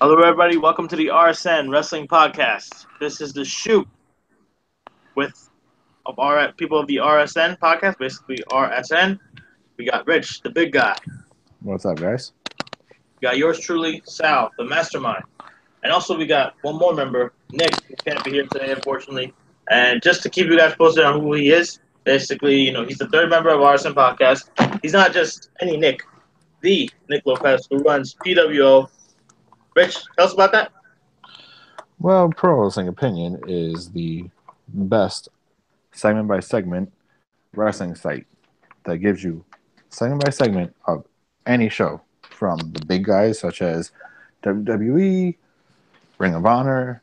Hello, everybody. Welcome to the RSN Wrestling Podcast. This is the shoot with of our people of the RSN podcast, basically RSN. We got Rich, the big guy. What's up, guys? We got yours truly, Sal, the mastermind. And also we got one more member, Nick, who can't be here today, unfortunately. And just to keep you guys posted on who he is, basically, he's the third member of RSN podcast. He's not just any Nick, the Nick Lopez, who runs PWO. Rich, tell us about that. Well, Pro Wrestling Opinion is the best segment-by-segment wrestling site that gives you segment-by-segment of any show, from the big guys such as WWE, Ring of Honor,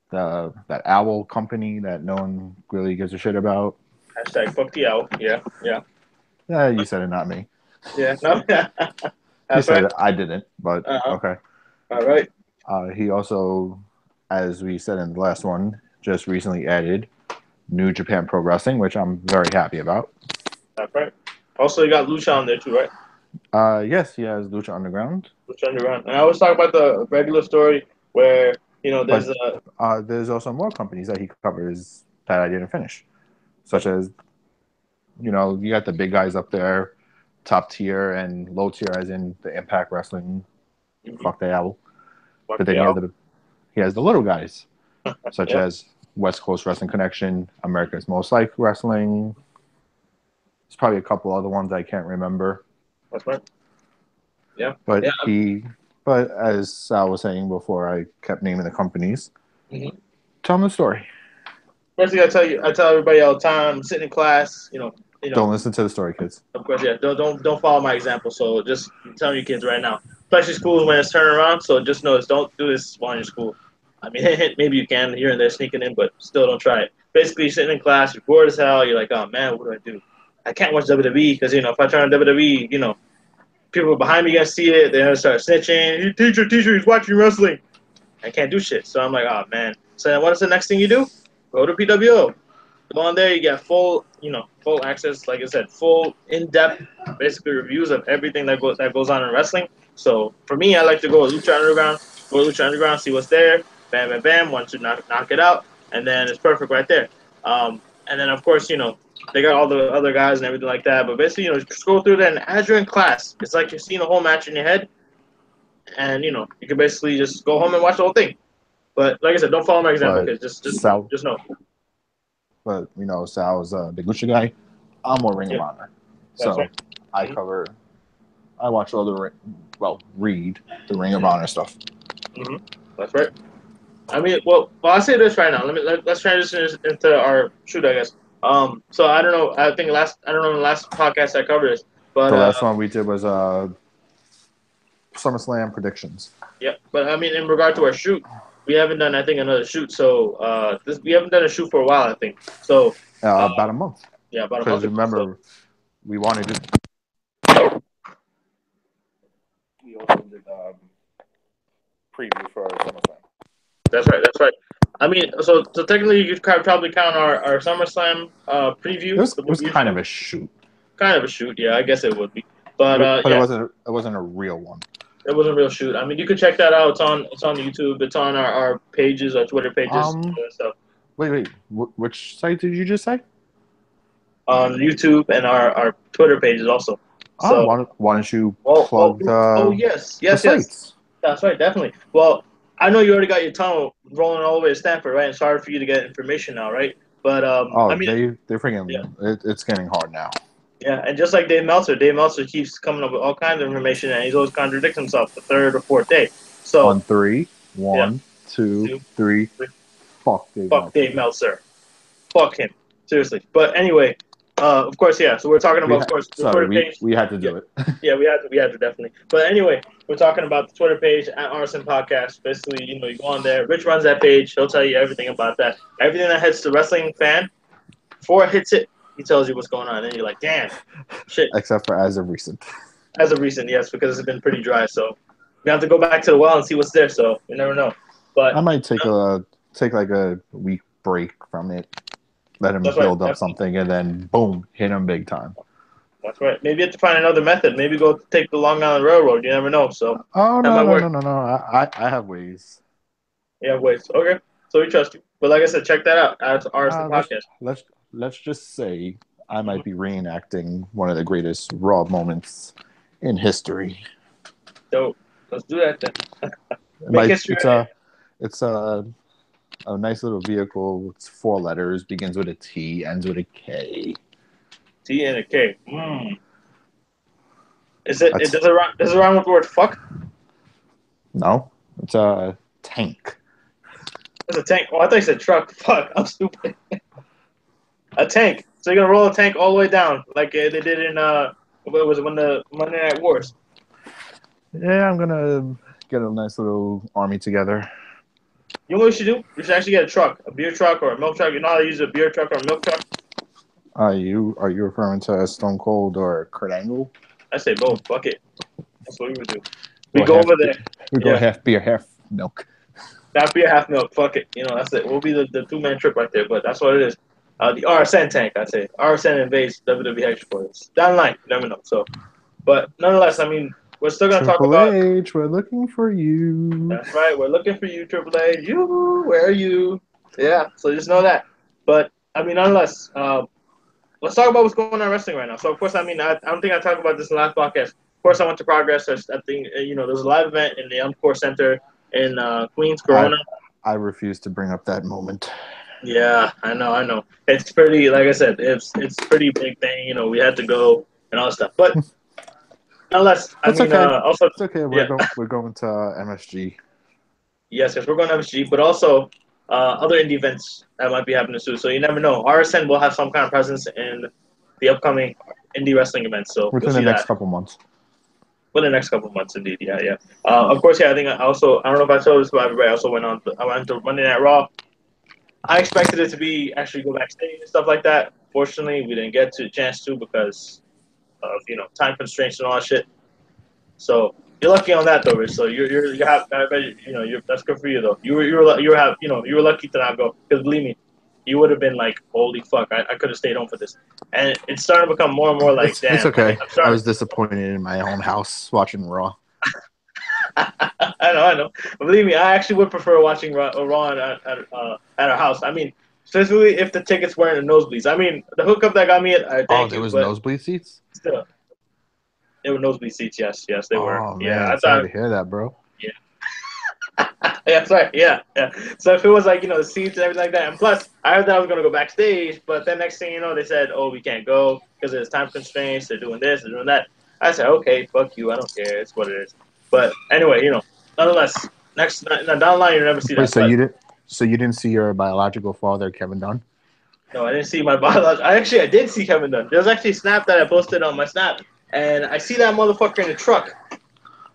that Owl company that no one really gives a shit about. Hashtag fuck the owl. Yeah. Yeah, you said it, not me. Yeah, no. You said it, I didn't, but okay. All right. He also, as we said in the last one, just recently added New Japan Pro Wrestling, which I'm very happy about. That's right. Also, you got Lucha on there too, right? Yes, he has Lucha Underground. Lucha Underground. And I always talk about the regular story where, there's also more companies that he covers that I didn't finish, such as, you got the big guys up there, top tier and low tier, as in the Impact Wrestling. Mm-hmm. Fuck the Owl. But then he has the little guys, such as West Coast Wrestling Connection, America's Most Like Wrestling. There's probably a couple other ones I can't remember. That's right. Yeah. But as Sal was saying before, I kept naming the companies. Mm-hmm. Tell them the story. First thing I tell everybody all the time, sitting in class, Don't listen to the story, kids. Of course, yeah. Don't follow my example. So just tell your kids right now, especially schools when it's turning around. So just notice, don't do this while you're in school. I mean, maybe you can here and there sneaking in, but still don't try it. Basically, you're sitting in class, you're bored as hell. You're like, oh man, what do I do? I can't watch WWE because if I turn on WWE, people behind me gonna see it. They're gonna start snitching. Teacher, he's watching wrestling. I can't do shit. So I'm like, oh man. So then what's the next thing you do? Go to PWO. Go on there, you get full access, like I said, full in-depth, basically reviews of everything that goes on in wrestling. So for me, I like to go to Lucha Underground, see what's there, bam, bam, bam. Once you knock it out, and then it's perfect right there. And then of course, they got all the other guys and everything like that. But basically, scroll through that, and as you're in class, it's like you're seeing the whole match in your head, and you can basically just go home and watch the whole thing. But like I said, don't follow my example, because just know. But Sal's a big Lucha guy. I'm more Ring of Honor, so right. I watch read the Ring of Honor stuff. Mm-hmm. That's right. I mean, well, I'll say this right now. Let's transition into our shoot, I guess. So I don't know. I think in the last podcast I covered this, but the last one we did was SummerSlam predictions. Yeah, but I mean, in regard to our shoot, we haven't done, I think, another shoot. So we haven't done a shoot for a while, I think. So about a month. Yeah, about a month. Because remember, we wanted to. We also did preview for SummerSlam. That's right. I mean, so technically, you could probably count our SummerSlam preview. It was kind of a shoot. Kind of a shoot, yeah. I guess it would be, but it wasn't a real one. It wasn't a real shoot. I mean, you can check that out. It's on YouTube. It's on our pages, our Twitter pages, and stuff. Wait. Which site did you just say? On YouTube and our Twitter pages also. So, why don't you plug the yes. sites? That's right, definitely. Well, I know you already got your tongue rolling all the way to Stanford, right? It's hard for you to get information now, right? But I mean, they're freaking. Yeah. It's getting hard now. Yeah, and just like Dave Meltzer keeps coming up with all kinds of information, and he's always contradicts himself the third or fourth day. So on 3, 1, 2, 3. Fuck Dave Meltzer. Fuck him. Seriously. But anyway, of course, yeah. So we're talking about, the Twitter page. We had to do it. Yeah, we had to definitely. But anyway, we're talking about the Twitter page at Rsn Podcast. Basically, you go on there. Rich runs that page. He'll tell you everything about that. Everything that heads to wrestling fan, before it hits it, he tells you what's going on, and you're like, damn, shit. Except for as of recent. As of recent, yes, because it's been pretty dry. So we have to go back to the well and see what's there. So you never know. But I might take like a week break from it, let him build up something, and then boom, hit him big time. That's right. Maybe you have to find another method. Maybe go take the Long Island Railroad. You never know. So Oh that no might no work. no no no! I have ways. Yeah, wait. Okay. So we trust you. But like I said, check that out. That's Rsn Let's Podcast. let's let's just say I Mm-hmm. might be reenacting one of the greatest Raw moments in history. So let's do that then. It Make might, history. it's a nice little vehicle. It's 4 letters, begins with a T, ends with a K. T and a K. Is it? It That's does it rhyme? Does it rhyme with the word fuck? no, it's a tank. It's a tank. Oh, I thought you said truck. Fuck, I'm stupid. A tank. So you're gonna roll a tank all the way down, like they did in what was it when the Monday Night Wars? Yeah, I'm gonna get a nice little army together. You know what we should do? We should actually get a truck, a beer truck or a milk truck. You know how to use a beer truck or a milk truck? Are you referring to Stone Cold or Kurt Angle? I say both. Fuck it. That's what we would do. We Go go half. over there. We go Yeah, half beer, half milk. not beer, half milk. Fuck it. You know that's it. We'll be the 2-man trip right there. But that's what it is. The RSN tank. I say RSN invades WWE headquarters. Down the line, you never know. So, but nonetheless, I mean, we're still gonna talk Triple about. H, we're looking for you. That's right. We're looking for you, Triple A. You, where are you? Yeah. So just know that. But I mean, nonetheless, let's talk about what's going on in wrestling right now. So of course, I mean, I don't think I talked about this in the last podcast. Of course, I went to Progress. I think there's a live event in the Encore Center in Queens, I Corona. I refuse to bring up that moment. Yeah, I know. It's pretty. Like I said, it's pretty big thing. We had to go and all that stuff. But nonetheless, I That's mean, okay. also, It's okay. yeah. We're going to MSG. Yes, we're going to MSG, but also other indie events that might be happening soon. So you never know. RSN will have some kind of presence in the upcoming indie wrestling events. So you'll Within the see next that couple months. within the next couple of months, indeed. Yeah. Of course, yeah. I think I don't know if I told this, but everybody also went on. I went to Monday Night Raw. I expected it to be actually go backstage and stuff like that. Fortunately, we didn't get to a chance to because of time constraints and all that shit. So you're lucky on that though, Rich. So you have I bet that's good for you though. You were lucky to not go because believe me, you would have been like, holy fuck, I could have stayed home for this. And it's starting to become more and more like, It's damn, okay. I'm I starting. was disappointed in my own house watching Raw. I know. Believe me, I actually would prefer watching Raw at our house. I mean, specifically if the tickets weren't in nosebleeds. I mean, the hookup that got me it, Oh, thank there you, was but nosebleed seats? still, they were nosebleed seats. Yes, they were. Oh Yeah, man, I sorry thought. to hear that, bro. Yeah. Yeah, that's right. Yeah. So if it was like the seats and everything like that, and plus I heard that I was gonna go backstage, but then next thing you know, they said, "Oh, we can't go because there's time constraints. They're doing this, they're doing that." I said, "Okay, fuck you. I don't care. It's what it is." But anyway, nonetheless, down the line, you'll never see Wait, that. But so you didn't see your biological father, Kevin Dunn? no, I didn't see my biological. I did see Kevin Dunn. There was actually a snap that I posted on my snap, and I see that motherfucker in a truck,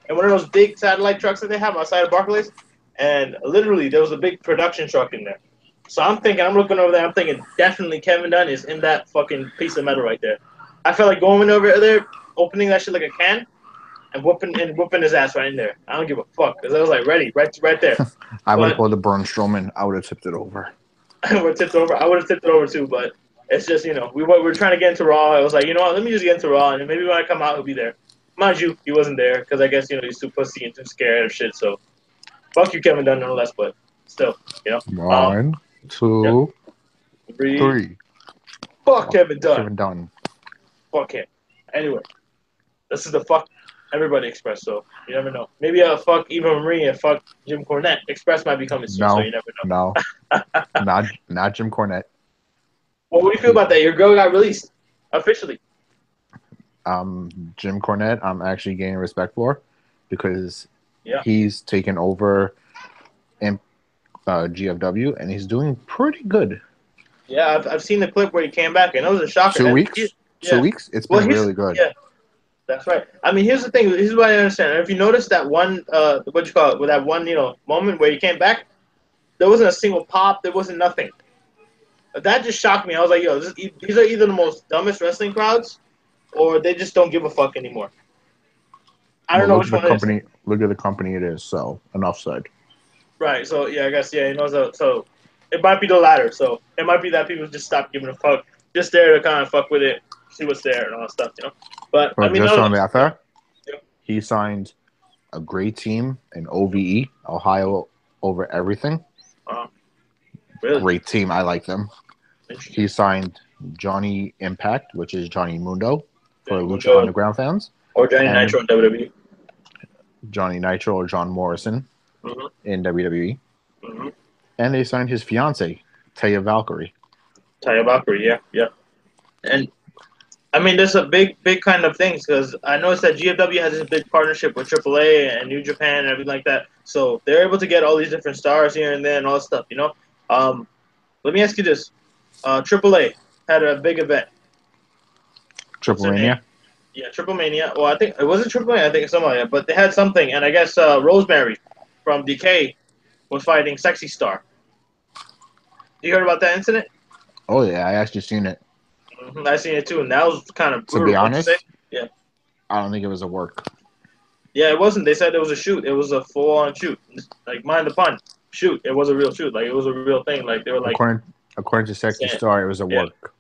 and one of those big satellite trucks that they have outside of Barclays, and literally there was a big production truck in there. So I'm looking over there, I'm thinking definitely Kevin Dunn is in that fucking piece of metal right there. I felt like going over there, opening that shit like a can, and whooping his ass right in there. I don't give a fuck because I was like ready, right there. I would have But pulled a Braun Strowman. I would have tipped it over. I would have tipped over. I would have tipped it over too, but it's just we're trying to get into Raw. I was like, what? Let me just get into Raw, and maybe when I come out, he'll be there. Mind you, he wasn't there because I guess he's too pussy and too scared of shit. So fuck you, Kevin Dunn, nonetheless. But still, One, yep. two, three. Fuck Kevin Dunn. Kevin Dunn. Fuck him. Anyway, this is the fuck everybody express. So you never know. Maybe fuck Eva Marie and fuck Jim Cornette. Express might be coming soon. So you never know. No, not Jim Cornette. Well, what do you feel about that? Your girl got released officially. Jim Cornette, I'm actually gaining respect for because Yeah. he's taken over in GFW and he's doing pretty good. Yeah, I've seen the clip where he came back, and it was a shocker. 2 weeks? Yeah. 2 weeks? It's Well, been really good. Yeah, that's right. I mean, here's the thing. This is what I understand. If you notice that one, what you call it, with that one, moment where he came back, there wasn't a single pop. There wasn't nothing. That just shocked me. I was like, yo, these are either the most dumbest wrestling crowds, or they just don't give a fuck anymore. I don't know which one it is. Look at the company it is. So enough said. Right. So yeah, I guess so it might be the latter. So it might be that people just stop giving a fuck, just there to kind of fuck with it. see what's there and all that stuff, you know. But I But mean, just no, on that fair, yeah. he signed a great team in OVE, Ohio over everything. uh, really Great team. I like them. interesting. He signed Johnny Impact, which is Johnny Mundo for Johnny Lucha Mundo Underground fans, or Johnny and Nitro in WWE. Johnny Nitro or John Morrison Mm-hmm. in WWE. Mm-hmm. And they signed his fiance, Taya Valkyrie. Taya Valkyrie, yeah, yeah. And I mean, there's a big kind of things because I noticed that GFW has this big partnership with AAA and New Japan and everything like that. So they're able to get all these different stars here and there and all that stuff, you know. Let me ask you this: AAA had a big event. What's Triple their name? Mania. Yeah, Triple Mania. Well, I think it wasn't Triple Mania. I think it's something like that. But they had something, and I guess Rosemary from Decay was fighting Sexy Star. You heard about that incident? Oh yeah, I actually seen it. I seen it too, and that was kind of To be brutal. Don't you say? honest, Yeah. I don't think it was a work. Yeah, it wasn't. They said it was a shoot. It was a full-on shoot. Like, mind the pun, shoot. It was a real shoot. Like, it was a real thing. Like, they were like According to Sexy saying, Star, it was a yeah, work.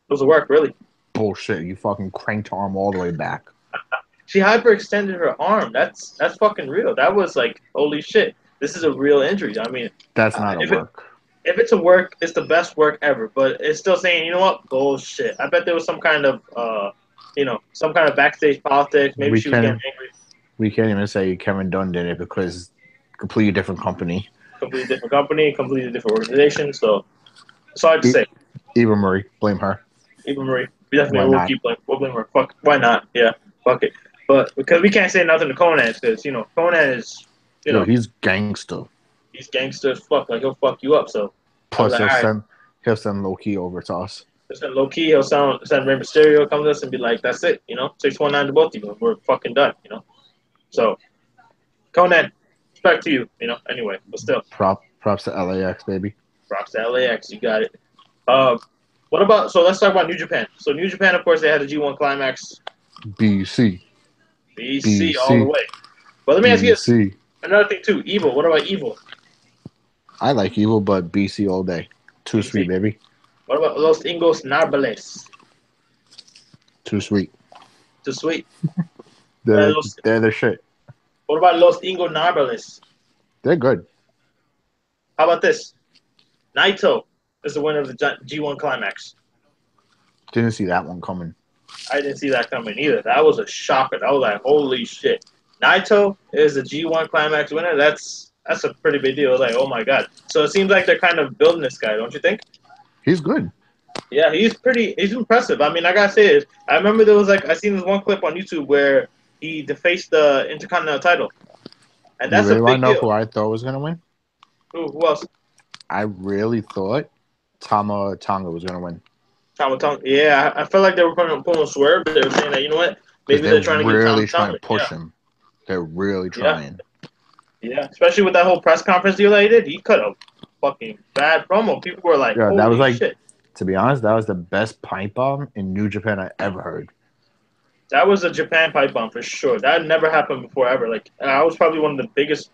it was a work, really. Bullshit. You fucking cranked her arm all the way back. She hyperextended her arm. That's fucking real. That was like, holy shit. This is a real injury. I mean, That's not a if it work. if it's a work, it's the best work ever. But it's still saying, you know what? Bullshit. I bet there was some kind of, some kind of backstage politics. Maybe We she was getting can't angry. we can't even say Kevin Dunn did it because completely different company. Completely different company, completely different organization. So it's hard to say. Eva Marie, blame her. Eva Marie, we definitely Why will not? keep blame. We'll blame her. Fuck. Why not? Yeah. Fuck it. But because we can't say nothing to Conan because Conan is, Yo, he's gangster. he's gangster as fuck. Like he'll fuck you up. So I was Plus, like, all right. he'll send low key over to us. Just low key, he'll send Rey Mysterio come to us and be like, "That's it, 619 to both of you, and we're fucking done." So, Conan, back to you, Anyway, but still, Props to LAX, baby. props to LAX, you got it. What about? So let's talk about New Japan. So New Japan, of course, they had the G1 Climax, BC. BC all the BC. way. But let me ask you this: BC. another thing too, Evil. What about Evil? I like Evil, but BC all day. Too BC. sweet, baby. What about Los Ingos Narvales? Too sweet. Too sweet. They're the shit. What about Los Ingos Narvales? They're good. How about this? Naito is the winner of the G1 Climax. Didn't see that one coming. I didn't see that coming either. That was a shocker. That was like, holy shit. Naito is the G1 Climax winner. That's a pretty big deal. Like, oh my god. So it seems like they're kind of building this guy, don't you think? He's good. Yeah, he's impressive. I mean, I gotta say it. I remember there was I seen this one clip on YouTube where he defaced the Intercontinental title. And You that's really a want big to know deal. who I thought was gonna win? Who else? I really thought Tama Tonga was gonna win Tama. Yeah, I felt like they were pulling a swerve. They were saying that, you know what? because Maybe they're they're trying to get really Tama trying Tonga. to push Yeah. him. They're really Yeah. trying. Yeah, especially with that whole press conference deal that he did. He cut a fucking bad promo. People were like, Yeah, that was holy like, shit. to be honest, that was the best pipe bomb in New Japan I ever heard. That was a Japan pipe bomb for sure. That never happened before ever. Like, I was probably one of the biggest,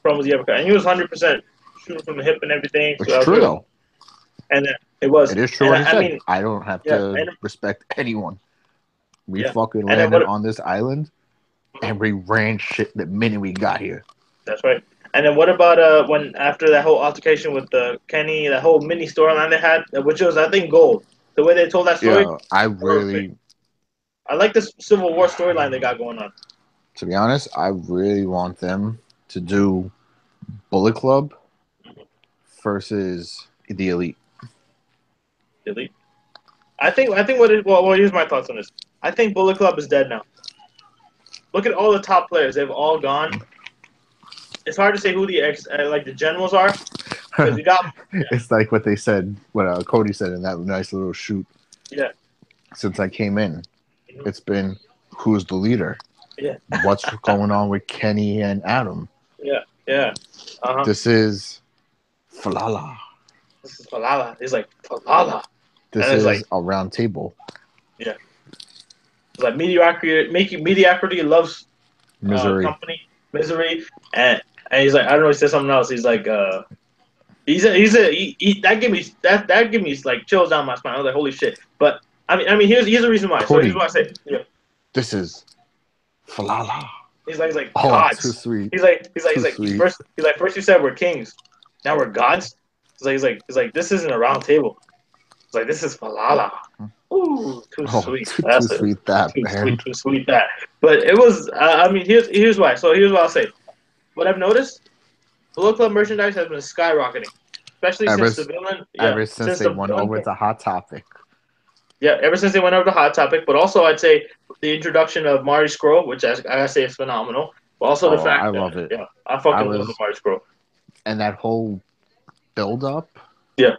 promos he ever cut. And he was 100% shooting from the hip and everything. So It's that was true real. though. And it was. It is true And what he I said. mean, I don't have yeah, to respect anyone. We yeah. fucking And then landed on this island, and we ran shit the minute we got here. That's right. And then what about when after that whole altercation with Kenny, that whole mini storyline they had, which was I think gold. The way they told that story, Yeah, I perfect. really, I like this Civil War storyline they got going on. to be honest, I really want them to do Bullet Club versus the Elite. Delete. I think well, here's my thoughts on this. I think Bullet Club is dead now. Look at all the top players; they've all gone. It's hard to say who the generals are because we got. Yeah. It's like what they said, what Cody said in that nice little shoot. Yeah. Since I came in, it's been who's the leader? Yeah. What's going on with Kenny and Adam? Yeah. Yeah. Uh-huh. This is Falala. This is Falala. He's like Falala. This and is like, a round table. Yeah. It's like mediocrity loves Misery. misery, and he's like, I don't know, he said something else. He's like, that gave me like chills down my spine. I was like, holy shit. But here's the reason why. So here's Cody, what I say. Yeah. this is falala. He's like Oh, too gods. sweet. He's Too like sweet. first you said we're kings, now we're gods. He's like this isn't a round table. It's like this is falala. Ooh, too Oh, sweet. too That's it. sweet that, man. Too sweet that. But it was. Here's why. So here's what I'll say. What I've noticed, Bullet Club merchandise has been skyrocketing, especially Ever, since the villain. Yeah, ever since since they the went villain. over to Hot Topic. Yeah, ever since they went over to Hot Topic, but also I'd say the introduction of Marty Scroll, which I gotta say is phenomenal. But also the Oh, I fact that love it. yeah, I I fucking love the was, Marty Scroll. and that whole build up, Yeah,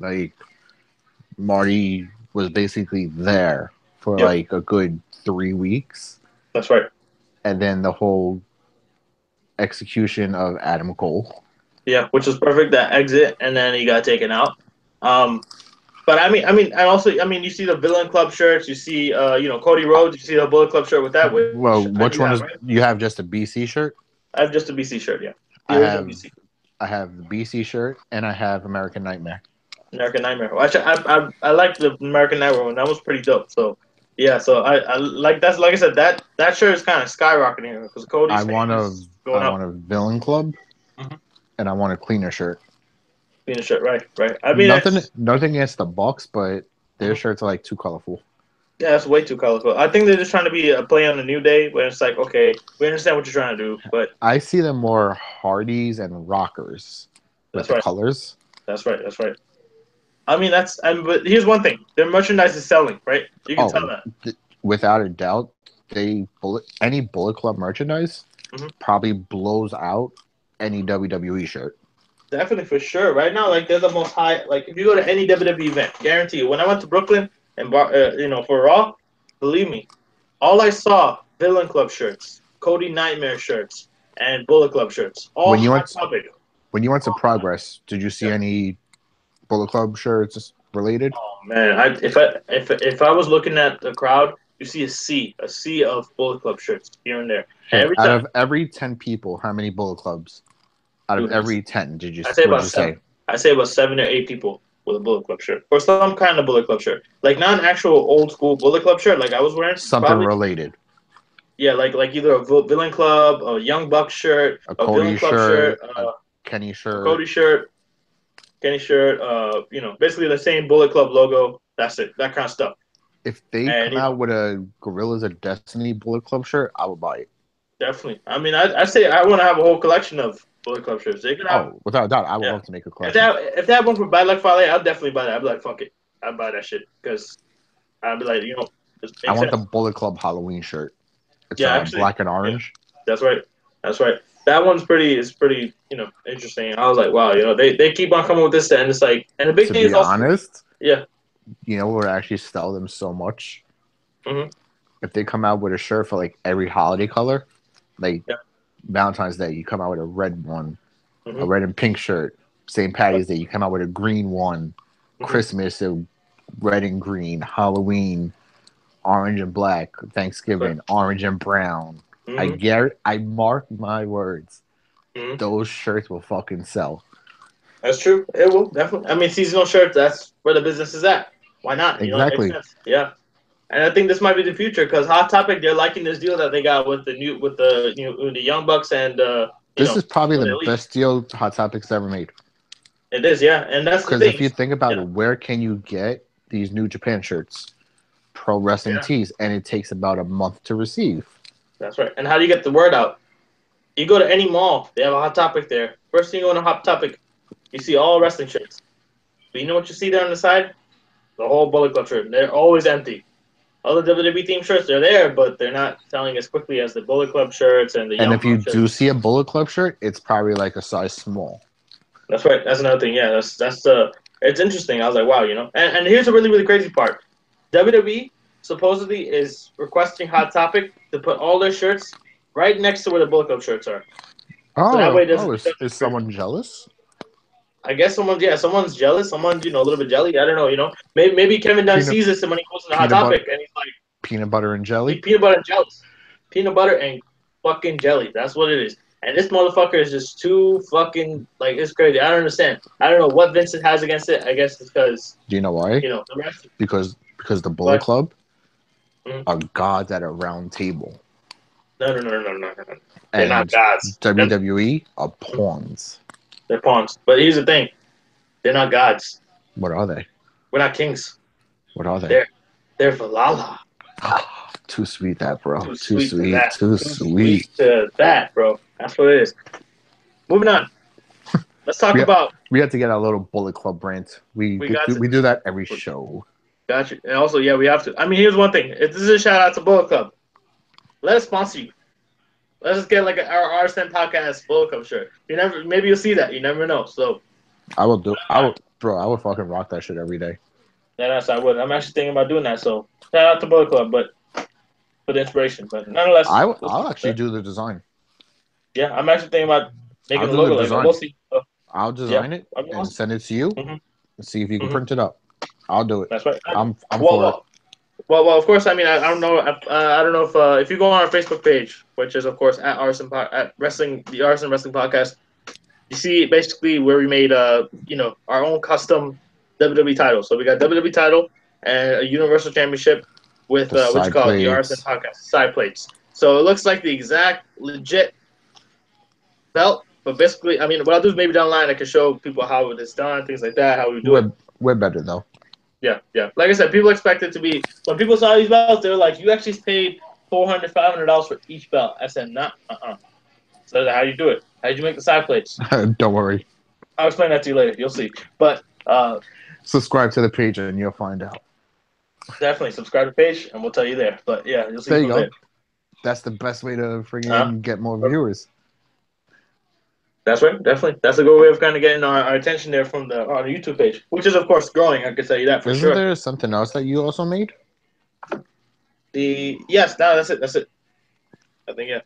like Marty was basically there for yep, like a good 3 weeks, that's right. and then the whole execution of Adam Cole. Yeah, which was perfect. That exit, and then he got taken out. Um, but and also, you see the Villain Club shirts. You see, Cody Rhodes. You see the Bullet Club shirt with that. Well, Which I which do one have, is right? you have? Just a BC shirt? I have just a BC shirt. Yeah, the I original have BC I have the BC shirt and I have American Nightmare. American Nightmare. Well, actually, I like the American Nightmare one. That was pretty dope. So yeah, so I like that's like I said that shirt is kind of skyrocketing because I Cody's want fame a is I going up. want a villain club Mm-hmm. and I want a cleaner shirt. Being a shirt, right, right. Nothing against the Bucks, but their Mhm. shirts are like too colorful. Yeah, that's way too colorful. I think they're just trying to be a play on the New Day, where it's like, okay, we understand what you're trying to do, but I see them more Hardys and Rockers with that's the right, colors. that's right, that's right. But here's one thing: their merchandise is selling, right? You can tell Oh, that. without a doubt, any Bullet Club merchandise Hmm. probably blows out any WWE shirt. Definitely for sure. Right now, like they're the most high. Like if you go to any WWE event, guarantee you. When I went to Brooklyn and for Raw, believe me, all I saw Villain Club shirts, Cody Nightmare shirts, and Bullet Club shirts. All When you hot went topic. when you went to All hot. Progress, did you see Yeah. any Bullet Club shirts related? Oh man, if I was looking at the crowd, you see a sea of Bullet Club shirts here and there. And Okay, every out time, of every 10 people, how many Bullet Clubs? Out of dude, every 10, did you I say would about you seven. say I say about 7 or 8 people with a Bullet Club shirt, or some kind of Bullet Club shirt, like not an actual old school Bullet Club shirt like I was wearing. something Probably, related? yeah, like either a Villain Club, a Young Buck shirt, A a Villain Cody Club shirt, shirt, a Kenny a shirt. Cody shirt, Kenny shirt. Basically the same Bullet Club logo. That's it. That kind of stuff. If they And come out with a Gorillas of Destiny Bullet Club shirt, I would buy it. definitely. I say I want to have a whole collection of Bullet Club shirts. They could have, Oh, without a doubt, I would yeah. love to make a collection. If they have one for Bad Luck Fale, I'll definitely buy that. I'd be like, fuck it, I'd buy that shit because I'd be like, it I makes want the sense. Bullet Club Halloween shirt. It's Yeah, actually, black and yeah, orange. that's right, that's right. That one's pretty. It's pretty, interesting. I was like, wow, they keep on coming with this, and it's like, and the big To thing is be also, honest, yeah, you know what would actually sell them so much? hmm If they come out with a shirt for like every holiday color, like yeah, Valentine's Day, you come out with a red one, a hmm red and pink shirt. St. Patty's Day, you come out with a green one. hmm Christmas, a red and green. Halloween, orange and black. right, Thanksgiving, orange and brown. hmm I mark my words. hmm Those shirts will fucking sell. that's true. It will definitely. Seasonal shirts. That's where the business is at. Why not? It makes Exactly. sense. Yeah. And I think this might be the future because Hot Topic they're liking this deal that they got with the Young Bucks and This is probably with the the Elite. best deal Hot Topics ever made. It is, yeah, and that's the Because if thing. you think about Yeah, it, where can you get these New Japan shirts? Pro Wrestling yeah, Tees, and it takes about a month to receive. that's right. And how do you get the word out? You go to any mall, they have a Hot Topic there. First thing you go on a Hot Topic, you see all wrestling shirts. But you know what you see there on the side? The whole Bullet Club shirt. They're always empty. All the WWE theme shirts are there, but they're not selling as quickly as the Bullet Club shirts and the And Young if you Buck do shirts. see a Bullet Club shirt, it's probably like a size small. That's right. That's another thing. Yeah, that's the. It's interesting. I was like, wow, And here's a really really crazy part. WWE supposedly is requesting Hot Topic to put all their shirts right next to where the Bullet Club shirts are. So that way Is someone jealous? I guess someone's jealous. Someone's a little bit jelly. I don't know. Maybe Kevin Dunn Peanut sees this and when he goes to the Hot peanut butter Topic and he's like, peanut butter and he's jelly. peanut butter and jealous, peanut butter and fucking jelly. That's what it is. And this motherfucker is just too fucking like it's crazy. I don't understand. I don't know what Vincent has against it. I guess it's because Do you know why? the rest. Because because the Bullet But Club mm, are gods at a round table, no. They're not and gods. WWE are pawns. They're pawns. But here's the thing: they're not gods. What are they? We're not kings. What are they? They're Valhalla. Too sweet, that bro. Too Too sweet to sweet. that. Too Too sweet sweet. to that, bro. That's what it is. Moving on. Let's talk We have, about. we have to get our little Bullet Club rant. We We we, got to. we do that every show. Got you. And also, yeah, we have to. I mean, here's one thing. If this is a shout out to Bullet Club, let us sponsor you. Let's just get like our Rsn podcast Bullet Club shirt. Maybe you'll see that. You never know. So I will do. I would fucking rock that shit every day. yeah, that's I would. I'm actually thinking about doing that. So shout out to Bullet Club, but for the inspiration. But nonetheless, I'll actually do the design. Yeah, I'm actually thinking about making I'll a do logo the like that. design. We'll see. I'll design it I mean, and send it to you mm-hmm, and see if you can mm-hmm. print it up. I'll do it. That's right. I'm Well, for it. well. Of course, I mean, I don't know. I don't know if you go on our Facebook page, which is of course at the Rsn Wrestling Podcast, you see basically where we made our own custom WWE title. So we got WWE title and a Universal Championship with The what you side call it, the Rsn plates. Podcast side plates. So it looks like the exact legit belt. But basically, I mean, what I'll do is maybe down the line I can show people how it is done, things like that, how we do it. We're better though. Yeah. Like I said, people expect it to be. When people saw these belts, they were like, "You actually paid $400, $500 for each belt." I said, "Nah, So how you do it? How did you make the side plates? Don't worry. I'll explain that to you later. You'll see. But Subscribe to the page and you'll find out. definitely subscribe to the page, and we'll tell you there. But yeah, you'll see There you from go. there. That's the best way to freaking get more viewers. That's right. Definitely, that's a good way of kind of getting our attention there from the on the YouTube page, which is of course growing. I can tell you that for Isn't sure. there something else that you also made? That's it. I think yeah.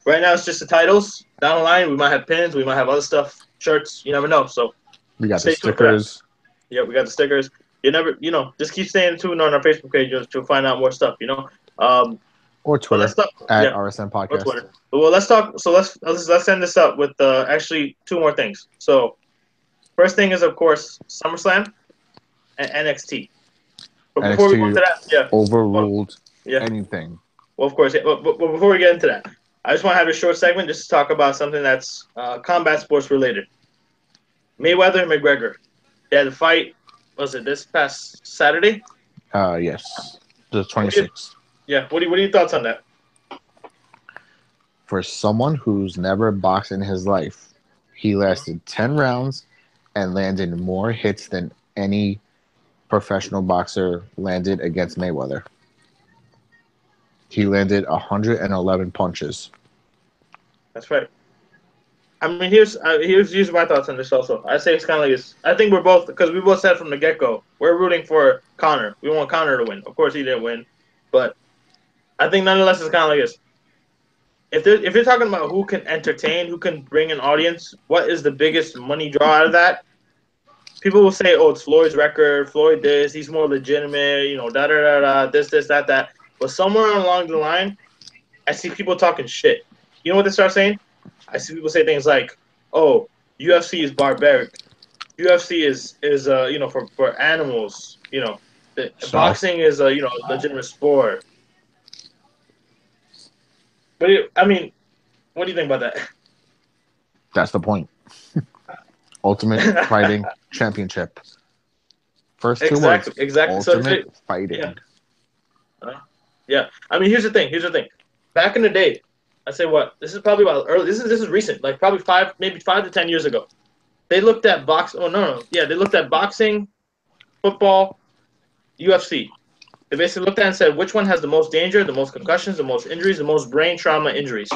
Right now it's just the titles. Down the line we might have pins, we might have other stuff, shirts. You never know. So We got stay the tuned for that. stickers. Yeah, we got the stickers. Just keep staying tuned on our Facebook page to find out more stuff. Or Twitter let's talk. at Yeah, RSN or Podcast. Twitter. Well, let's talk. So let's end this up with actually two more things. So first thing is of course SummerSlam and NXT. But before we go into that, yeah, overruled anything. Well, of course, yeah. But before we get into that, I just want to have a short segment just to talk about something that's combat sports related. Mayweather and McGregor. They had a fight. Was it this past Saturday? Yes, the 26th. Yeah. What are your thoughts on that? For someone who's never boxed in his life, he lasted 10 rounds and landed more hits than any professional boxer landed against Mayweather. He landed 111 punches. That's right. I mean, here's my thoughts on this. Also, I say it's kind of like this. I think we're both because we both said from the get go we're rooting for Conor. We want Conor to win. Of course, he didn't win, but I think nonetheless it's kind of like this. If you're talking about who can entertain, who can bring an audience, what is the biggest money draw out of that? People will say, "Oh, it's Floyd's record. Floyd this. He's more legitimate. Da da da da. This that." But somewhere along the line, I see people talking shit. You know what they start saying? I see people say things like, "Oh, UFC is barbaric. UFC is for animals. Boxing is a legitimate sport." But I mean, what do you think about that? That's the point. Ultimate Fighting Championship. First two words. Exactly. Ultimate Fighting. Yeah. I mean, here's the thing. Back in the day, I say what this is probably about early. This is recent, like probably 5 to 10 years ago. They looked at boxing. Oh no. Yeah, they looked at boxing, football, UFC. They basically looked at it and said which one has the most danger, the most concussions, the most injuries, the most brain trauma injuries.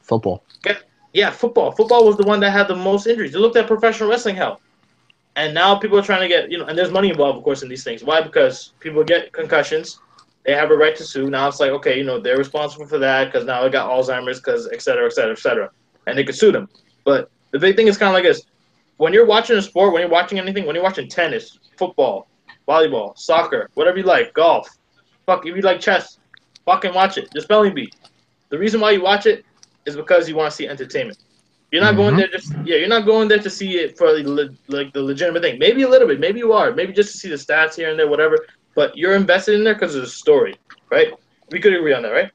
Football. Yeah, football. Football was the one that had the most injuries. They looked at professional wrestling health. And now people are trying to get, and there's money involved, of course, in these things. Why? Because people get concussions. They have a right to sue. Now it's like, okay, they're responsible for that because now they got Alzheimer's because et cetera, et cetera, et cetera. And they could sue them. But the big thing is kind of like this. When you're watching a sport, when you're watching anything, when you're watching tennis, football, volleyball, soccer, whatever you like, golf, if you like chess, fucking watch it. The spelling bee. The reason why you watch it is because you want to see entertainment. You're not going there you're not going there to see it for like the legitimate thing. Maybe a little bit, maybe you are, maybe just to see the stats here and there, whatever. but you're invested in there because of the story, right? We could agree on that, right?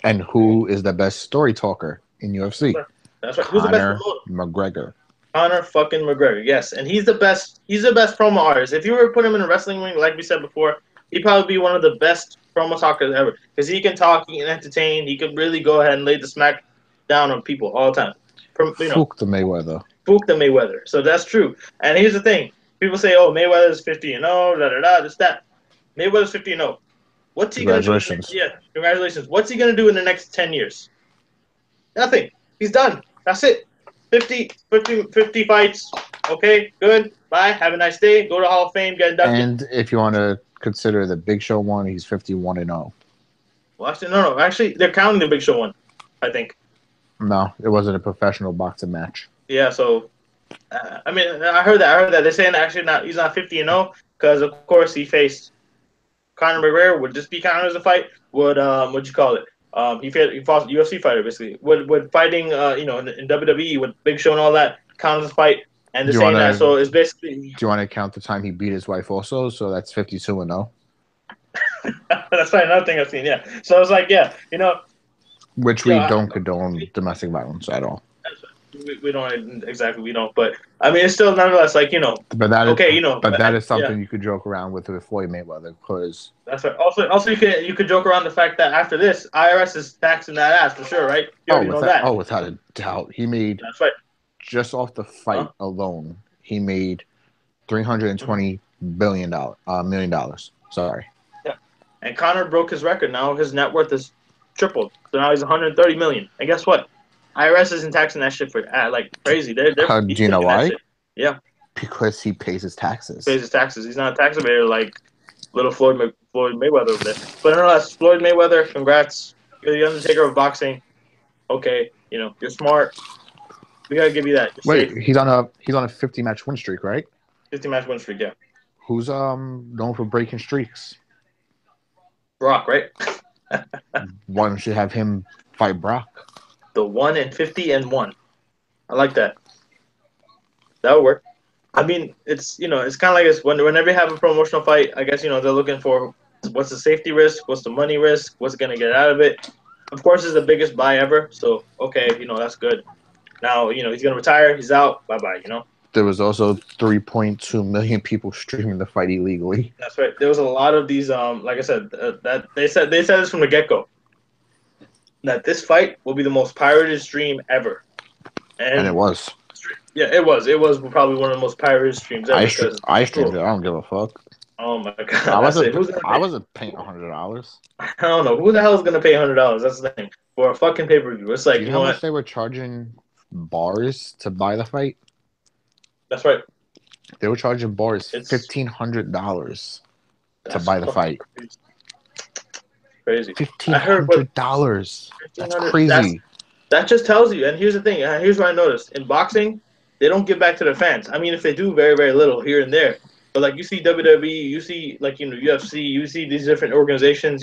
And who is the best story talker in That's UFC? right. That's right. Who's the best Conor promoter? McGregor. Conor fucking McGregor, yes, and he's the best. He's the best promo artist. If you were to put him in a wrestling ring, like we said before, he'd probably be one of the best promo talkers ever because he can talk, he can entertain, he could really go ahead and lay the smack down on people all the time. You know, Fook the Mayweather. spook the Mayweather. So that's true. And here's the thing: people say, "Oh, Mayweather's 50-0, da da da, this that." Mayweather's 50-0. What's he gonna do? Congratulations. Yeah, congratulations. What's he gonna do in the next 10 years? Nothing. He's done. That's it. 50 fights. Okay, good. Bye. Have a nice day. Go to Hall of Fame. Get inducted. And if you want to consider the Big Show one, he's 51-0. Well, actually, no. Actually, they're counting the Big Show one, I think. No, it wasn't a professional boxing match. Yeah, so, I mean, I heard that. They're saying actually not. He's not 50-0 because, of course, he faced Conor McGregor. Would just be counted as a fight. What'd you call it? He fought a UFC fighter basically. Would fighting in WWE with Big Show and all that count as a fight? And they're saying that, so it's basically. Do you want to count the time he beat his wife also? So that's 52-0. That's probably another thing I've seen. Yeah. So I was like, yeah, which we don't condone domestic violence at all. we don't exactly. We don't. But I mean, it's still nonetheless like But that is, okay. But that is something you could joke around with Floyd Mayweather because. That's right. Also, you could joke around the fact that after this, IRS is taxing that ass for sure, right? You already know that. Oh, without a doubt, he made. That's right. Just off the fight alone, he made $320 million dollars. Sorry. Yeah. And Conor broke his record. Now his net worth is tripled. So now he's 130 million. And guess what? IRS isn't taxing that shit for like crazy. They're do you know why? Yeah. Because he pays his taxes. Pays his taxes. He's not a tax evader like little Floyd Mayweather over there. But nonetheless, Floyd Mayweather, congrats. You're the Undertaker of boxing. Okay, you're smart. We gotta give you that. Wait, he's on a 50-match win streak, right? 50-match win streak, yeah. Who's known for breaking streaks? Brock, right? Why don't you have him fight Brock? The 1-50-1. I like that. That would work. I mean, it's it's kind of like this. Whenever you have a promotional fight, I guess they're looking for what's the safety risk, what's the money risk, what's gonna get out of it. Of course, it's the biggest buy ever. So okay, that's good. Now he's gonna retire. He's out. Bye bye. There was also 3.2 million people streaming the fight illegally. That's right. There was a lot of these. Like I said, that they said this from the get go. That this fight will be the most pirated stream ever. And it was. Yeah, it was. It was probably one of the most pirated streams ever. I streamed it. I don't give a fuck. Oh my god! I wasn't paying $100. I don't know who the hell is gonna pay $100. That's the thing for a fucking pay per view. It's like you know how much they were charging bars to buy the fight. That's right. They were charging bars $1,500 to buy the fight. Crazy. $1,500. That's crazy. That just tells you. And here's the thing. Here's what I noticed in boxing. They don't give back to the fans. I mean, if they do, very, very little here and there. But like you see WWE, you see UFC, you see these different organizations.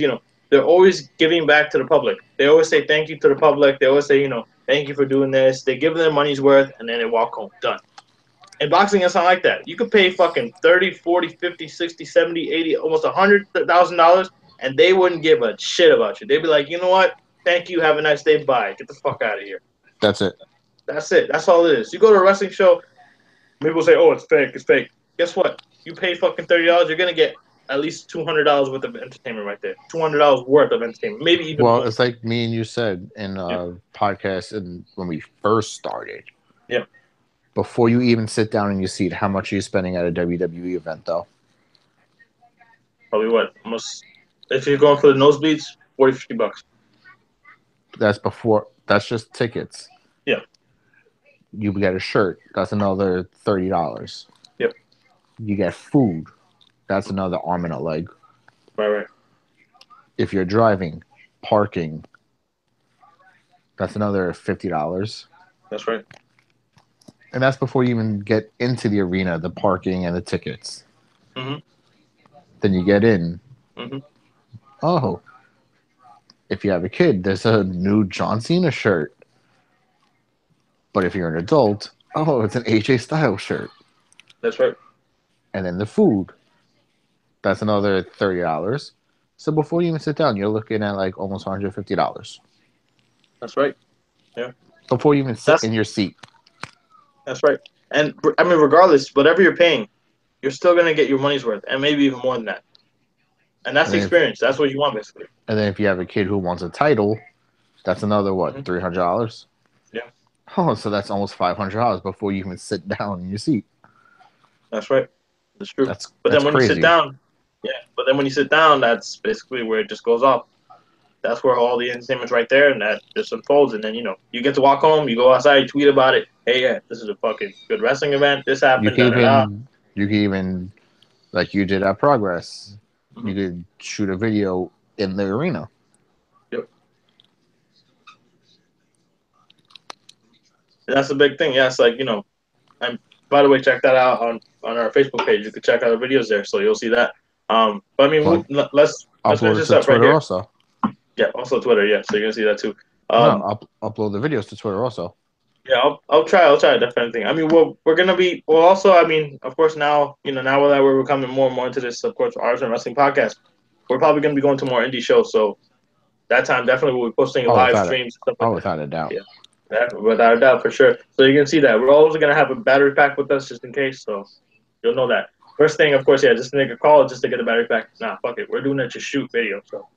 They're always giving back to the public. They always say thank you to the public. They always say thank you for doing this. They give them their money's worth, and then they walk home. Done. In boxing, it's not like that. You could pay fucking 30, 40, 50, 60, 70, 80, almost $100,000, and they wouldn't give a shit about you. They'd be like, you know what? Thank you. Have a nice day. Bye. Get the fuck out of here. That's it. That's it. That's all it is. You go to a wrestling show, people say, oh, it's fake. It's fake. Guess what? You pay fucking $30, you're going to get at least $200 worth of entertainment right there. $200 worth of entertainment. Maybe even more. It's like me and you said in a podcast and when we first started. Yeah. Before you even sit down in your seat, how much are you spending at a WWE event, though? Probably what? Almost, if you're going for the nosebleeds, $40, $50. That's just tickets. Yeah. You get a shirt. That's another $30. Yep. You get food. That's another arm and a leg. Right. If you're driving, parking. That's another $50. That's right. And that's before you even get into the arena, the parking and the tickets. Mm-hmm. Then you get in. Mm-hmm. Oh, if you have a kid, there's a new John Cena shirt. But if you're an adult, it's an AJ Styles shirt. That's right. And then the food. That's another $30. So before you even sit down, you're looking at like almost $150 That's right. Yeah. before you even sit That's in your seat. that's right. And I mean, regardless, whatever you're paying, you're still gonna get your money's worth, and maybe even more than that. And that's And the then if, experience. That's what you want, basically. and then if you have a kid who wants a title, that's another what, Hmm. $300? Yeah, Oh, so that's almost $500 before you even sit down in your seat. that's right. That's true. But That's then when you sit crazy. down, yeah. But then when you sit down, that's basically where it just goes off. That's where all the entertainment's right there, and that just unfolds. And then you get to walk home. You go outside, you tweet about it. Hey, yeah, this is a fucking good wrestling event. This You happened. can Da da da. even like you did at Progress. Mm-hmm. You could shoot a video in the arena. Yep. And that's the big thing. Yeah, it's like and by the way, check that out on our Facebook page. You can check out the videos there, so you'll see that. But I mean, But let's finish upload it this to up right Twitter here. also. Yeah, also Twitter. Yeah, so you're gonna see that too. No, Um, upload the videos to Twitter also. yeah, I'll try definitely. I mean, we're gonna be well. Also, I mean, of course, now now that we're becoming more and more into this, of course, Rsn Wrestling podcast, we're probably gonna be going to more indie shows. So that time definitely we'll be posting Oh, live streams and stuff like that. without a doubt. Yeah, that, without a doubt for sure. So you can see that we're always gonna have a battery pack with us just in case. So you'll know that. First thing, of course, yeah, just to make a call just to get a battery pack. Nah, fuck it, we're doing it to shoot video. So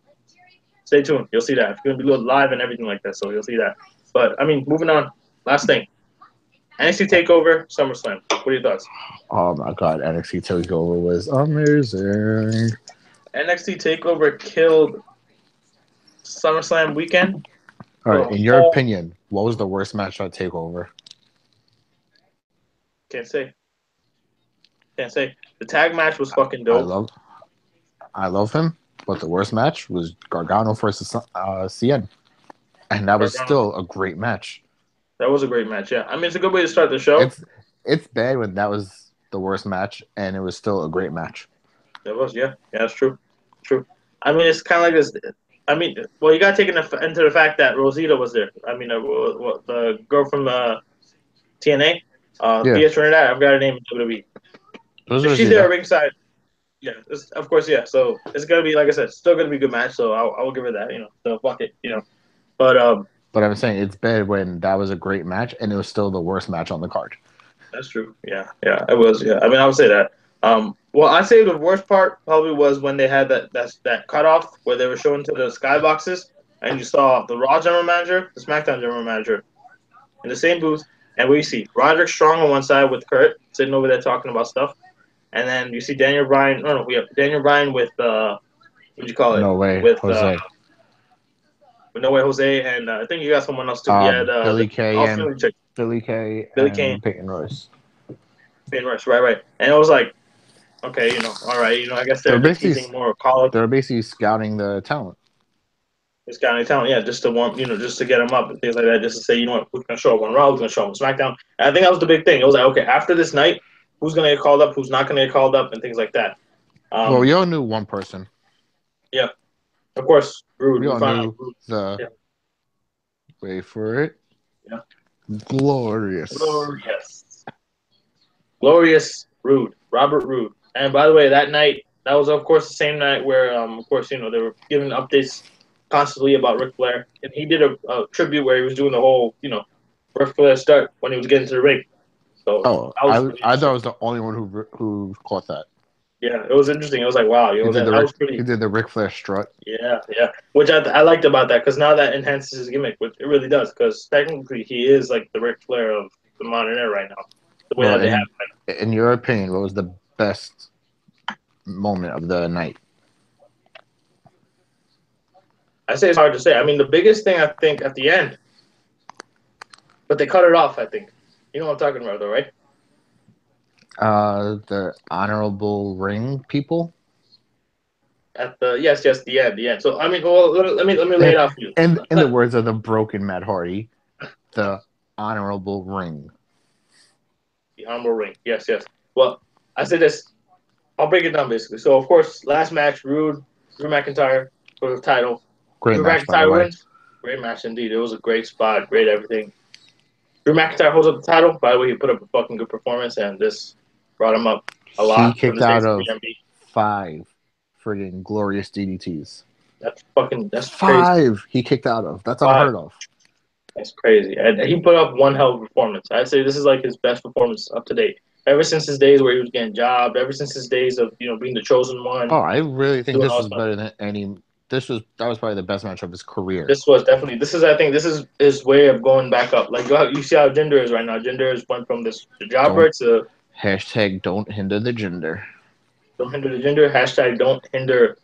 stay tuned. You'll see that. It's gonna be live and everything like that. So you'll see that. But I mean, moving on. Last thing. NXT Takeover, SummerSlam. What are your thoughts? Oh my god, NXT Takeover was amazing. NXT Takeover killed SummerSlam weekend All for right, the in your whole. opinion, what was the worst match at Takeover? Can't say. Can't say. The tag match was fucking I dope. love, I love him, but the worst match was Gargano versus Cien, and that was Gargano. still a great match. That was a great match. Yeah, I mean it's a good way to start the show. It's bad when that was the worst match, and it was still a great match. It was. Yeah, yeah, that's true. True. I mean it's kind of like this. I mean, well, you got to take into the fact that Rosita was there. I mean, the girl from TNA, Yeah, Thea Trinidad. I've got her name in WWE. it was If she's there Rosita. at ringside, yeah, of course, yeah. So it's gonna be like I said, still gonna be a good match. So I will give her that. So fuck it. But But I'm saying it's bad when that was a great match, and it was still the worst match on the card. that's true. Yeah, yeah, it was. Yeah, I mean, I would say that. Well, I'd say the worst part probably was when they had that cutoff where they were showing to the skyboxes, and you saw the Raw general manager, the SmackDown general manager, in the same booth, and we see Roderick Strong on one side with Kurt sitting over there talking about stuff, and then you see Daniel Bryan. No, we have Daniel Bryan with what do you call it? No way, With Jose. No Way Jose, and I think you got someone else too. Yeah, Billy the Kay and Australian chick, Billy Kay Billy Kane, and Peyton Royce. Peyton Rush, right. And it was like, okay, all right, I guess They're they're basically teasing more call up they're basically scouting the talent. this guy in town, yeah, just to warm, just to get him up and things like that, just to say, what, who's gonna show up on Raw, who's gonna show up on SmackDown. And I think that was the big thing. It was like, okay, after this night, who's gonna get called up, who's not gonna get called up, and things like that. Well, Um, we all knew one person. yeah, of course, Rude. We We all found out knew Rude. the Yeah, wait for it. yeah. Glorious. Glorious. Glorious Rude, Robert Rude. And by the way, that night, that was of course the same night where, of course, they were giving updates constantly about Ric Flair, and he did a tribute where he was doing the whole, Ric Flair start when he was getting to the ring. So Oh, that was pretty I thought I interesting. was the only one who caught that. Yeah, it was interesting. It was like, wow, that was He pretty. did the Ric Flair strut. Yeah, yeah. Which I liked about that because now that enhances his gimmick, which it really does. Because technically, he is like the Ric Flair of the modern era right now. The way Well, that they have him. in your opinion, what was the best moment of the night? I say it's hard to say. I mean, the biggest thing I think at the end, but they cut it off. I think you know what I'm talking about, though, right? The honorable ring people. At the yes, the end. So I mean, well, let me lay In, it out for you. in the words of the broken Matt Hardy, the honorable ring. The honorable ring. Yes, yes. Well, I said this. I'll break it down basically. So of course, last match, Drew McIntyre for the title. Great Drew match, by the McIntyre way. wins. Great match indeed. It was a great spot, great everything. Drew McIntyre holds up the title. By the way, he put up a fucking good performance, and this brought him up a He lot from kicked the out days of of BMB. 5 friggin' glorious DDTs. That's crazy. 5 he kicked out of. That's 5. unheard of. That's crazy. And he put up one hell of a performance. I'd say this is like his best performance up to date. Ever since his days where he was getting jobbed, ever since his days of being the chosen one, Oh, I really think doing this all was stuff. better than any. That was probably the best match of his career. This was definitely I think this is his way of going back up. Like you see how Jinder is right now. Jinder has went from the jobber to Hashtag don't hinder the gender. don't hinder the Jinder. Hashtag don't hinder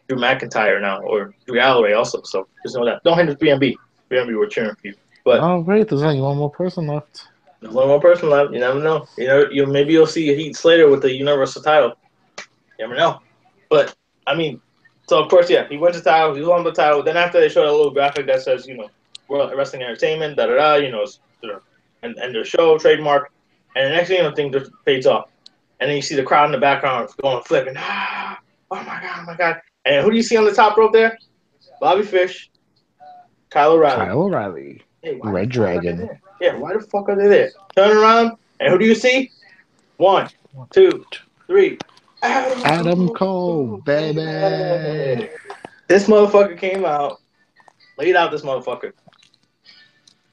Drew McIntyre now or Drew Galloway also. So just know that don't hinder 3MB. 3MB we're cheering for you. But Oh wait, there's only one more person left. there's one more person left. You never know. Maybe you'll see Heath Slater with the Universal title. You never know. But I mean, so of course, yeah, he wins the title. He won the title. Then after they showed a little graphic that says, World Wrestling Entertainment, da da da, and their show trademark. And the next thing thing just fades off. And then you see the crowd in the background going flipping. Ah, oh my god, oh my god. And who do you see on the top rope there? Bobby Fish, Kyle O'Reilly. Kyle O'Reilly. Hey, why Red the fuck are they Dragon. there? Yeah, why the fuck are they there? Turn around, and who do you see? 1, 2, 3. Adam Cole, baby. This motherfucker came out, laid out this motherfucker.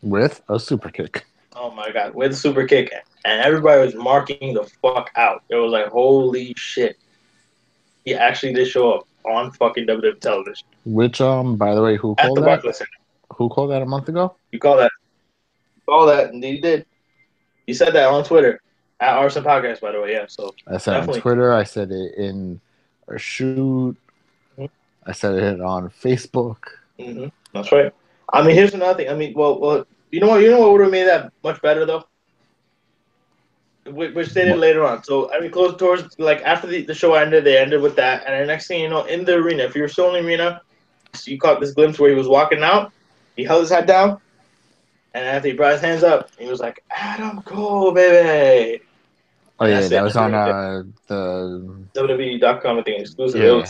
With a super kick. Oh my god, with a super kick. And everybody was marking the fuck out. It was like, holy shit. He actually did show up on fucking WWE television. Which, by the way, who At called the that? Barclays Center. Who called that a month ago? You call that. Indeed he did. He said that on Twitter. At Rsn Podcast, by the way, yeah. So I said definitely. on Twitter. I said it in a shoot. Mm-hmm. I said it on Facebook. Mm-hmm. That's right. I mean, here's another thing. I mean, well, you know what would have made that much better though? Which they did later on. So I mean, close towards like after the show ended, they ended with that, and the next thing you know, in the arena, if you were still in the arena, you caught this glimpse where he was walking out. He held his head down, and after he brought his hands up, he was like, "Adam Cole, baby." Oh yeah, that was on the WWE.com, I think, exclusive. Yeah.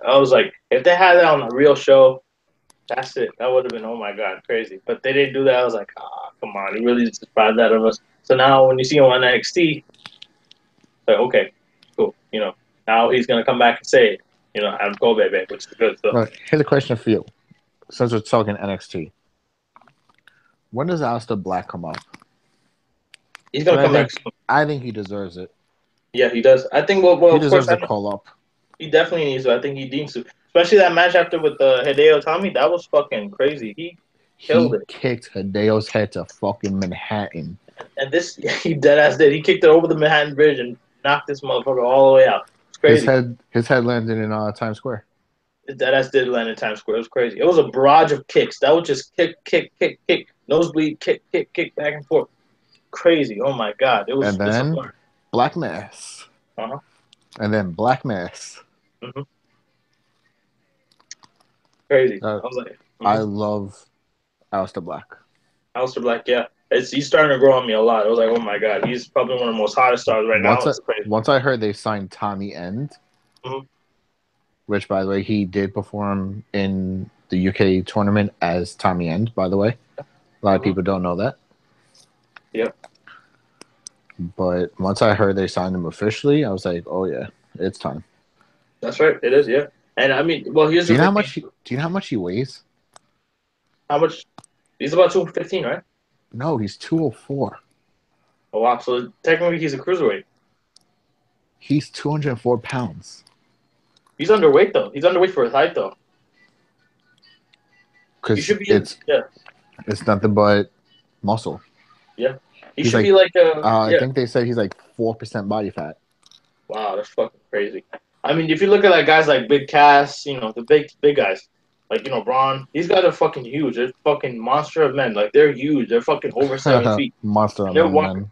I was like, if they had that on a real show, that's it. That would have been, oh my god, crazy. But they didn't do that. I was like, come on, he really just deprived that of us. So now when you see him on NXT, like, okay, cool. Now he's gonna come back and say, Adam Cole, baby, which is good. So here's a question for you. Since we're talking NXT, when does Aleister Black come up? he's gonna come back soon. I think he deserves it. Yeah, he does. I think. Well, he of deserves course, a call up. He definitely needs to. I think he needs to. Especially that match after with Hideo Itami, that was fucking crazy. He killed it. Kicked Hideo's head to fucking Manhattan. And this, he dead ass did. He kicked it over the Manhattan Bridge and knocked this motherfucker all the way out. It's crazy. His head landed in Times Square. His dead ass did land in Times Square. It was crazy. It was a barrage of kicks. That was just kick, nosebleed, kick, back and forth. Crazy. Oh my god. It was. And then Black Mass. And then Black Mass. Mm-hmm. Crazy. I was like, I love Aleister Black. Aleister Black, yeah. He's starting to grow on me a lot. I was like, oh my god, he's probably one of the most hottest stars right now. Once I heard they signed Tommy End, which, by the way, he did perform in the UK tournament as Tommy End, by the way. A lot of people don't know that. Yep. But once I heard they signed him officially, I was like, oh yeah, it's time. That's right. It is, yeah. And I mean, well, here's do you know how much he weighs? How much? He's about 215, right? No, he's 204. Oh wow! So technically, he's a cruiserweight. He's 204 pounds. He's underweight though. He's underweight for his height though. Because it's nothing but muscle. Yeah, he should be like a. I think they said he's like 4% body fat. Wow, that's fucking crazy. I mean, if you look at like guys like Big Cass, the big guys, like Braun, these guys are fucking huge. They're fucking monster of men. Like they're huge. They're fucking over 7 feet. Monster among men.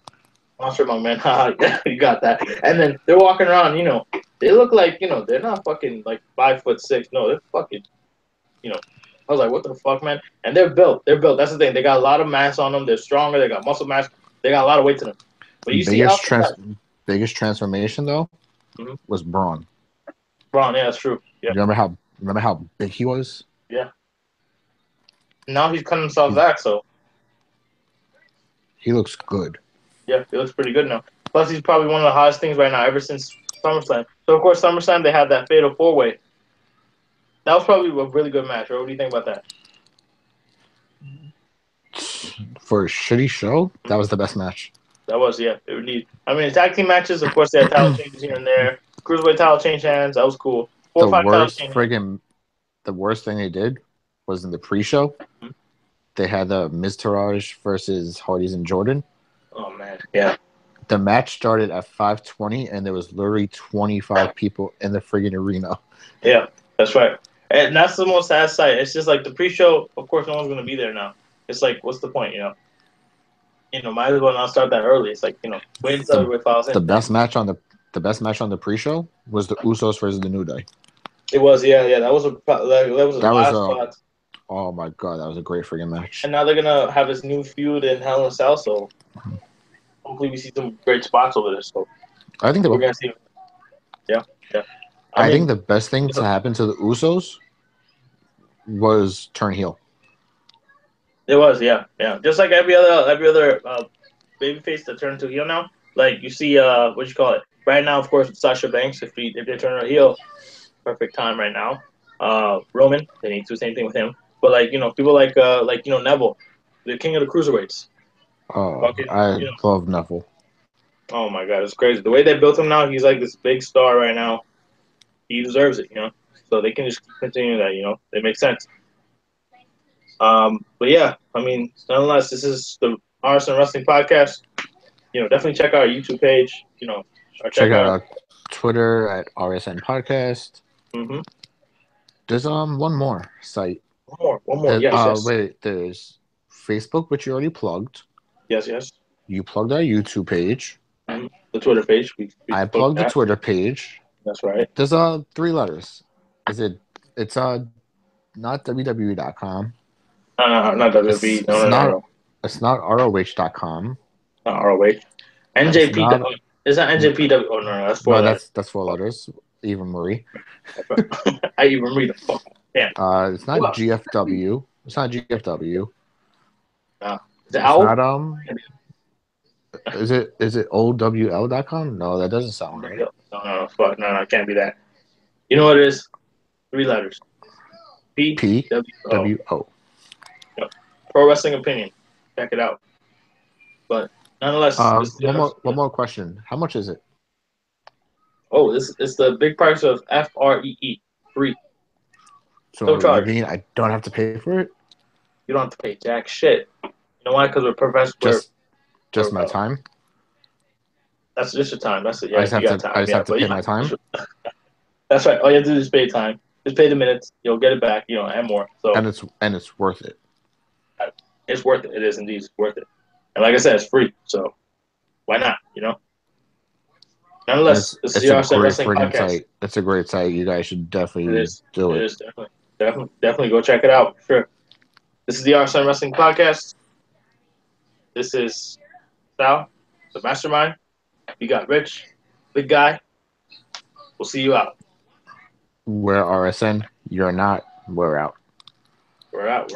Monster among men. Yeah, you got that. And then they're walking around. They look like they're not fucking like 5'6". No, they're fucking. I was like, what the fuck, man? And they're built. That's the thing. They got a lot of mass on them. They're stronger. They got muscle mass. They got a lot of weight to them. But you biggest transformation though was Braun. Braun, yeah, that's true. Yeah. You remember how big he was? Yeah. Now he's cutting himself back, so he looks good. Yeah, he looks pretty good now. Plus, he's probably one of the hottest things right now. Ever since SummerSlam. So of course SummerSlam they had that Fatal 4-Way. That was probably a really good match. Right? What do you think about that? For a shitty show, that was the best match. That was It would need. I mean, tag team matches. Of course, they had title changes here and there. Cruiserweight title change hands. That was cool. 4 or The 5 title worst change. the worst thing they did was in the pre-show. Mhm. They had the Miz Taraj versus Hardys and Jordan. Oh man, yeah. The match started at 5:20, and there was literally 25 people in the friggin' arena. Yeah, that's right. And that's the most sad sight. It's just like the pre-show. Of course, no one's gonna be there now. It's like, what's the point? Might as well not start that early. It's like wait until everybody files The in. best match on the pre-show was the Usos versus the New Day. It was, yeah. That was a last spot. Oh my god, that was a great friggin' match. And now they're gonna have this new feud in Hell in a Cell. So hopefully we see some great spots over there. So I think we're gonna see. Yeah. I think the best thing to happen to the Usos was turn heel. It was, yeah. Just like every other babyface that turned to heel now. Like you see, what you call it right now? Of course, with Sasha Banks. If they turn her heel, perfect time right now. Roman, they need to do the same thing with him. But people like Neville, the king of the cruiserweights. Oh, I love Neville. Oh my god, it's crazy. The way they built him now, he's like this big star right now. He deserves it, So they can just continue that, It makes sense. But yeah, I mean, nonetheless, this is the Rsn Wrestling Podcast. Definitely check out our YouTube page. Or check out our Twitter at RSN Podcast. Mm-hmm. There's one more site. One more. Yes. Wait, there's Facebook, which you already plugged. Yes. You plugged our YouTube page. Mm-hmm. The Twitter page. I plugged the Twitter page. That's right. There's 3 letters. It's not WWE.com. No, not WWE. No. It's not ROH.com. Not ROH. NJPW. Is that NJPW? Oh no, that's 4 letters. That's 4 letters. Eva Marie. I even read the fuck. Damn. It's not GFW. It's not GFW. No. Is it OWL? Is it OWL.com? No, that doesn't sound right. No, fuck. No, it can't be that. You know what it is? 3 letters. PWO. Yep. Pro Wrestling Opinion. Check it out. But nonetheless, one more question. How much is it? Oh, it's the big price of FREE. Free. So don't charge. I don't have to pay for it? You don't have to pay jack shit. You know why? Because we're professionals. Just my time? That's just your time. That's it. Yeah, I just have to pay my time? That's right. All you have to do is pay time. Just pay the minutes. You'll get it back, and more. So and it's worth it. It's worth it. It is indeed worth it. And like I said, it's free. So why not? Nonetheless, this is the Rsn Wrestling Podcast. Site. It's a great site. You guys should definitely do it. It is definitely go check it out. Sure. This is the Rsn Wrestling Podcast. This is Sal, the mastermind. We got Rich, big guy. We'll see you out. We're RSN. You're not. We're out. We're out.